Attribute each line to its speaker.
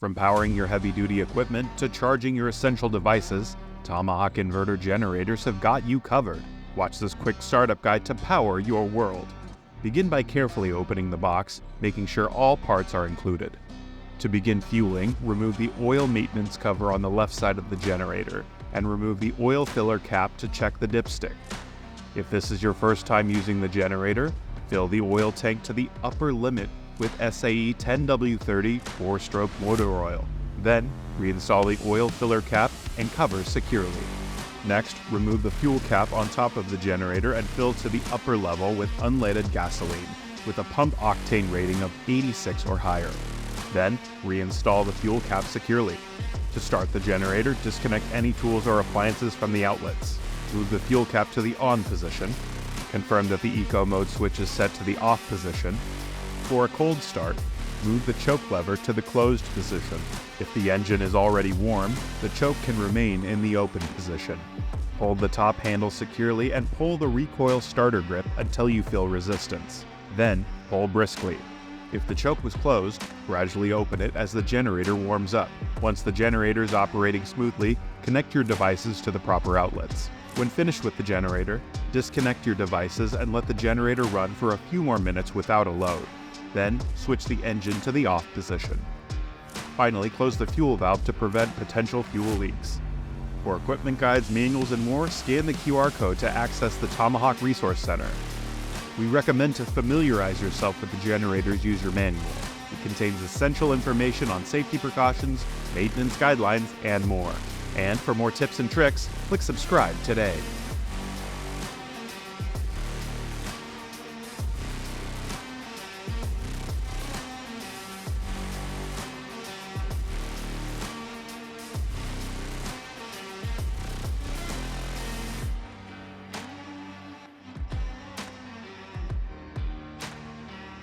Speaker 1: From powering your heavy-duty equipment to charging your essential devices, Tomahawk inverter generators have got you covered. Watch this quick startup guide to power your world. Begin by carefully opening the box, making sure all parts are included. To begin fueling, remove the oil maintenance cover on the left side of the generator, and remove the oil filler cap to check the dipstick. If this is your first time using the generator, fill the oil tank to the upper limit with SAE 10W30 4-stroke motor oil. Then, reinstall the oil filler cap and cover securely. Next, remove the fuel cap on top of the generator and fill to the upper level with unleaded gasoline, with a pump octane rating of 86 or higher. Then, reinstall the fuel cap securely. To start the generator, disconnect any tools or appliances from the outlets. Move the fuel cap to the on position. Confirm that the eco mode switch is set to the off position. For a cold start, move the choke lever to the closed position. If the engine is already warm, the choke can remain in the open position. Hold the top handle securely and pull the recoil starter grip until you feel resistance. Then, pull briskly. If the choke was closed, gradually open it as the generator warms up. Once the generator is operating smoothly, connect your devices to the proper outlets. When finished with the generator, disconnect your devices and let the generator run for a few more minutes without a load. Then, switch the engine to the off position. Finally, close the fuel valve to prevent potential fuel leaks. For equipment guides, manuals, and more, scan the QR code to access the Tomahawk Resource Center. We recommend to familiarize yourself with the generator's user manual. It contains essential information on safety precautions, maintenance guidelines, and more. And for more tips and tricks, click subscribe today.